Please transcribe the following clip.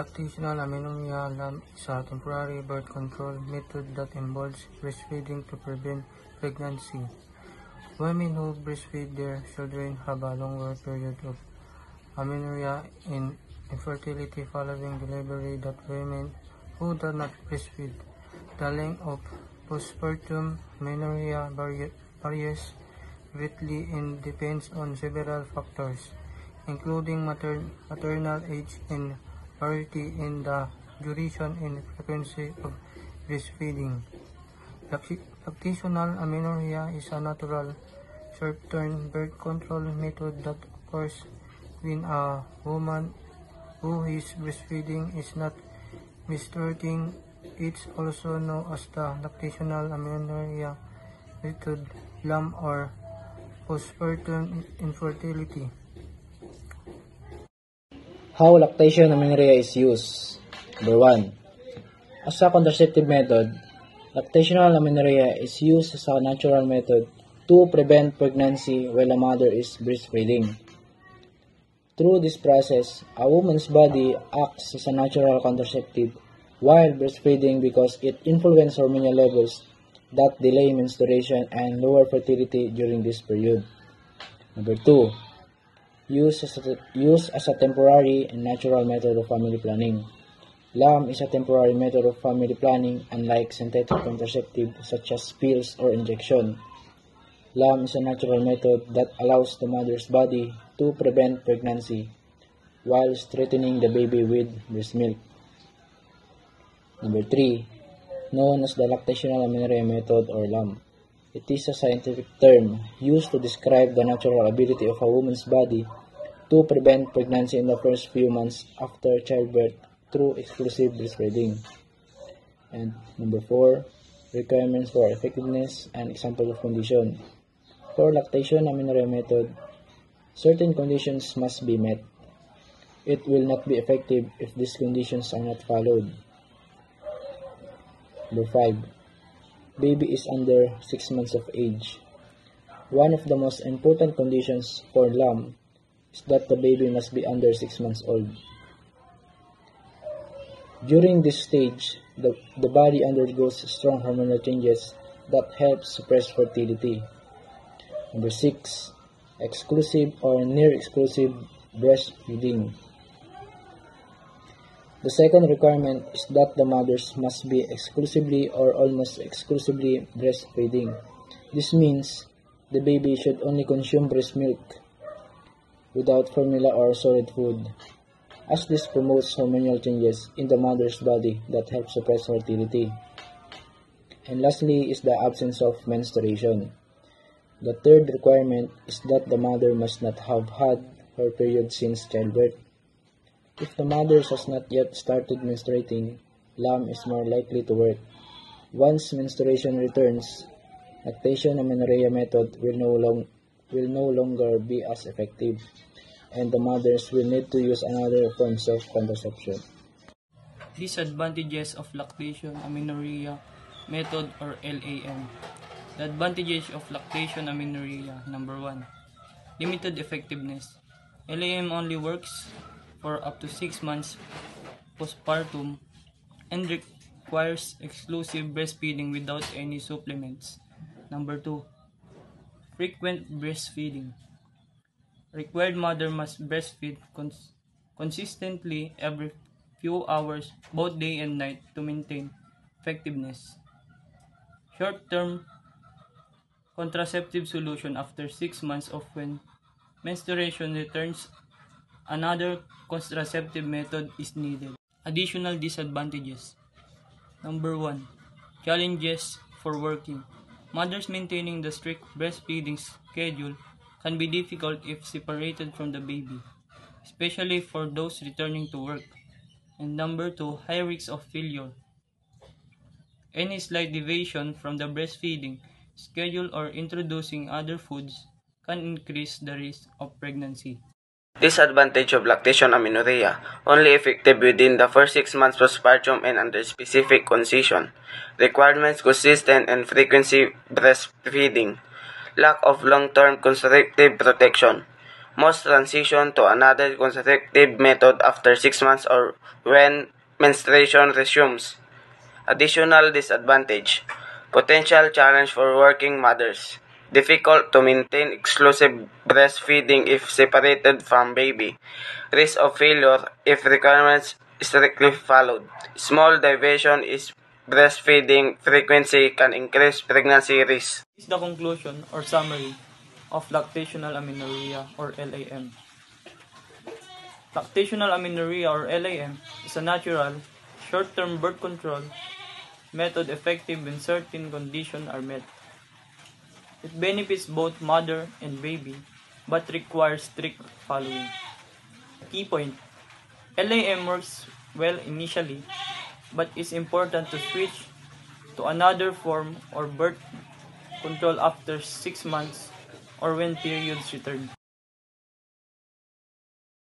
Lactational amenorrhea is a temporary birth control method that involves breastfeeding to prevent pregnancy. Women who breastfeed their children have a longer period of amenorrhea and infertility following delivery than women who do not breastfeed. The length of postpartum amenorrhea varies greatly and depends on several factors, including maternal age and variety in the duration and frequency of breastfeeding. Lactational amenorrhea is a natural short-term birth control method that occurs when a woman who is breastfeeding is not menstruating. It's also known as the lactational amenorrhea method, LAM, or postpartum infertility. How lactation amenorrhea is used. Number 1. As a contraceptive method, lactational amenorrhea is used as a natural method to prevent pregnancy while a mother is breastfeeding. Through this process, a woman's body acts as a natural contraceptive while breastfeeding because it influences hormonal levels that delay menstruation and lower fertility during this period. Number 2. Use as a temporary and natural method of family planning. LAM is a temporary method of family planning, unlike synthetic contraceptive such as pills or injection. LAM is a natural method that allows the mother's body to prevent pregnancy while strengthening the baby with breast milk. Number 3. Known as the lactational amenorrhea method or LAM. It is a scientific term used to describe the natural ability of a woman's body to prevent pregnancy in the first few months after childbirth through exclusive breastfeeding. And number 4, requirements for effectiveness and example of condition. For lactation amenorrhea method, certain conditions must be met. It will not be effective if these conditions are not followed. Number 5, baby is under 6 months of age. One of the most important conditions for LAM is that the baby must be under 6 months old. During this stage, the body undergoes strong hormonal changes that help suppress fertility. Number 6, exclusive or near-exclusive breastfeeding. The second requirement is that the mothers must be exclusively or almost exclusively breastfeeding. This means the baby should only consume breast milk without formula or solid food, as this promotes hormonal changes in the mother's body that help suppress fertility. And lastly is the absence of menstruation. The third requirement is that the mother must not have had her period since childbirth. If the mother has not yet started menstruating, LAM is more likely to work. Once menstruation returns, lactation amenorrhea method will no longer be as effective, and the mothers will need to use another forms of contraception. Disadvantages of lactation amenorrhea method or LAM. The advantages of lactation amenorrhea. Number 1, limited effectiveness. LAM only works for up to 6 months postpartum and requires exclusive breastfeeding without any supplements. Number 2, frequent breastfeeding. Required mother must breastfeed consistently every few hours, both day and night, to maintain effectiveness. Short-term contraceptive solution after 6 months of when menstruation returns. Another contraceptive method is needed. Additional disadvantages. Number 1, challenges for working. Mothers maintaining the strict breastfeeding schedule can be difficult if separated from the baby, especially for those returning to work. And number 2, high risk of failure. Any slight deviation from the breastfeeding schedule or introducing other foods can increase the risk of pregnancy. Disadvantage of lactation amenorrhea: only effective within the first 6 months postpartum and under specific conditions. Requirements: consistent and frequency breastfeeding. Lack of long-term contraceptive protection. Most transition to another contraceptive method after 6 months or when menstruation resumes. Additional disadvantage. Potential challenge for working mothers. Difficult to maintain exclusive breastfeeding if separated from baby. Risk of failure if requirements strictly followed. Small deviation is breastfeeding frequency can increase pregnancy risk. This is the conclusion or summary of lactational amenorrhea or LAM. Lactational amenorrhea or LAM is a natural, short-term birth control method effective when certain conditions are met. It benefits both mother and baby but requires strict following. Key point: LAM works well initially but it's important to switch to another form or birth control after 6 months or when periods return.